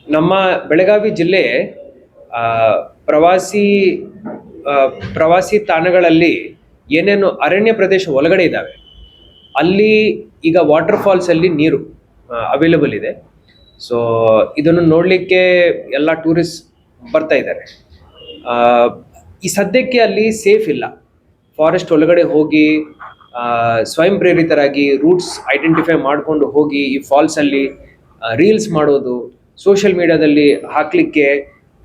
ನಮ್ಮ ಬೆಳಗಾವಿ ಜಿಲ್ಲೆ ಆ, ಪ್ರವಾಸಿ ಪ್ರವಾಸಿ ತಾಣಗಳಲ್ಲಿ ಏನೇನು ಅರಣ್ಯ ಪ್ರದೇಶ ಒಳಗಡೆ ಇದ್ದಾವೆ ಅಲ್ಲಿ ಈಗ ವಾಟರ್ ಫಾಲ್ಸ್ ಅಲ್ಲಿ ನೀರು ಅವೈಲೇಬಲ್ ಇದೆ. ಸೊ ಇದನ್ನು ನೋಡಲಿಕ್ಕೆ ಎಲ್ಲ ಟೂರಿಸ್ಟ್ ಬರ್ತಾ ಇದ್ದಾರೆ. ಆ, ಈ ಸದ್ಯಕ್ಕೆ ಅಲ್ಲಿ ಸೇಫ್ ಇಲ್ಲ. ಫಾರೆಸ್ಟ್ ಒಳಗಡೆ ಹೋಗಿ ಸ್ವಯಂ ಪ್ರೇರಿತರಾಗಿ ರೂಟ್ಸ್ ಐಡೆಂಟಿಫೈ ಮಾಡಿಕೊಂಡು ಹೋಗಿ ಈ ಫಾಲ್ಸ್ ಅಲ್ಲಿ ರೀಲ್ಸ್ ಮಾಡೋದು, ಸೋಷಿಯಲ್ ಮೀಡಿಯಾದಲ್ಲಿ ಹಾಕ್ಲಿಕ್ಕೆ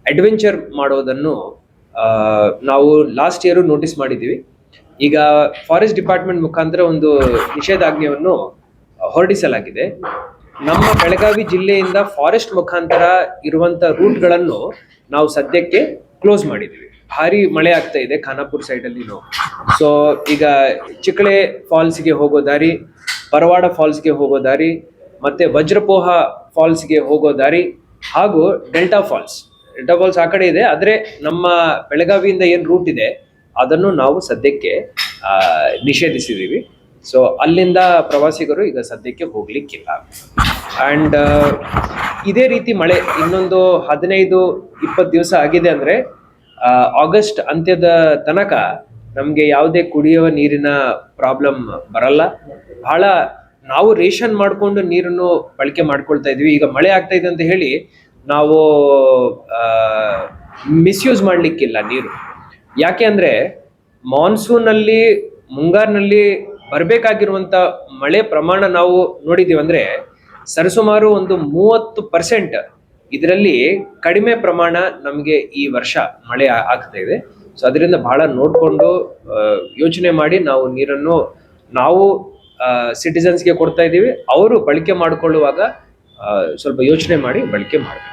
ಅಡ್ವೆಂಚರ್ ಮಾಡೋದನ್ನು ನಾವು ಲಾಸ್ಟ್ ಇಯರ್ ನೋಟಿಸ್ ಮಾಡಿದ್ದೀವಿ. ಈಗ ಫಾರೆಸ್ಟ್ ಡಿಪಾರ್ಟ್ಮೆಂಟ್ ಮುಖಾಂತರ ಒಂದು ನಿಷೇಧಾಜ್ಞೆಯನ್ನು ಹೊರಡಿಸಲಾಗಿದೆ. ನಮ್ಮ ಬೆಳಗಾವಿ ಜಿಲ್ಲೆಯಿಂದ ಫಾರೆಸ್ಟ್ ಮುಖಾಂತರ ಇರುವಂತ ರೂಟ್ಗಳನ್ನು ನಾವು ಸದ್ಯಕ್ಕೆ ಕ್ಲೋಸ್ ಮಾಡಿದ್ದೀವಿ. ಭಾರಿ ಮಳೆ ಆಗ್ತಾ ಇದೆ ಖಾನಾಪುರ ಸೈಡಲ್ಲಿ. ಸೊ ಈಗ ಚಿಕ್ಕಳೆ ಫಾಲ್ಸ್ಗೆ ಹೋಗೋ ದಾರಿ, ಪರವಾಡ ಫಾಲ್ಸ್ಗೆ ಹೋಗೋ ದಾರಿ, ಮತ್ತೆ ವಜ್ರಪೋಹ ಫಾಲ್ಸ್ಗೆ ಹೋಗೋ ದಾರಿ ಹಾಗೂ ಡೆಲ್ಟಾ ಫಾಲ್ಸ್ ಆ ಕಡೆ ಇದೆ. ಆದರೆ ನಮ್ಮ ಬೆಳಗಾವಿಯಿಂದ ಏನು ರೂಟ್ ಇದೆ ಅದನ್ನು ನಾವು ಸದ್ಯಕ್ಕೆ ನಿಷೇಧಿಸಿದ್ದೀವಿ. ಸೊ ಅಲ್ಲಿಂದ ಪ್ರವಾಸಿಗರು ಈಗ ಸದ್ಯಕ್ಕೆ ಹೋಗ್ಲಿಕ್ಕಿಲ್ಲ. ಆ್ಯಂಡ್ ಇದೇ ರೀತಿ ಮಳೆ ಇನ್ನೊಂದು 15-20 ದಿವಸ ಆಗಿದೆ ಅಂದರೆ ಆಗಸ್ಟ್ ಅಂತ್ಯದ ತನಕ ನಮಗೆ ಯಾವುದೇ ಕುಡಿಯುವ ನೀರಿನ ಪ್ರಾಬ್ಲಮ್ ಬರಲ್ಲ. ಬಹಳ ನಾವು ರೇಷನ್ ಮಾಡಿಕೊಂಡು ನೀರನ್ನು ಬಳಕೆ ಮಾಡ್ಕೊಳ್ತಾ ಇದ್ವಿ. ಈಗ ಮಳೆ ಆಗ್ತಾ ಇದೆ ಅಂತ ಹೇಳಿ ನಾವು ಮಿಸ್ಯೂಸ್ ಮಾಡಲಿಕ್ಕಿಲ್ಲ ನೀರು. ಯಾಕೆ ಅಂದರೆ ಮಾನ್ಸೂನಲ್ಲಿ ಮುಂಗಾರಿನಲ್ಲಿ ಬರಬೇಕಾಗಿರುವಂಥ ಮಳೆ ಪ್ರಮಾಣ ನಾವು ನೋಡಿದ್ದೀವಿ ಅಂದರೆ ಸರಿಸುಮಾರು ಒಂದು 30% ಇದರಲ್ಲಿ ಕಡಿಮೆ ಪ್ರಮಾಣ ನಮಗೆ ಈ ವರ್ಷ ಮಳೆ ಆಗ್ತಾ ಇದೆ. ಸೊ ಅದರಿಂದ ಬಹಳ ನೋಡಿಕೊಂಡು ಯೋಚನೆ ಮಾಡಿ ನಾವು ನೀರನ್ನು ನಾವು ಸಿಟಿಸನ್ಸ್ಗೆ ಕೊಡ್ತಾ ಇದ್ದೀವಿ. ಅವರು ಬಳಕೆ ಮಾಡಿಕೊಳ್ಳುವಾಗ ಸ್ವಲ್ಪ ಯೋಚನೆ ಮಾಡಿ ಬಳಕೆ ಮಾಡಬೇಕು.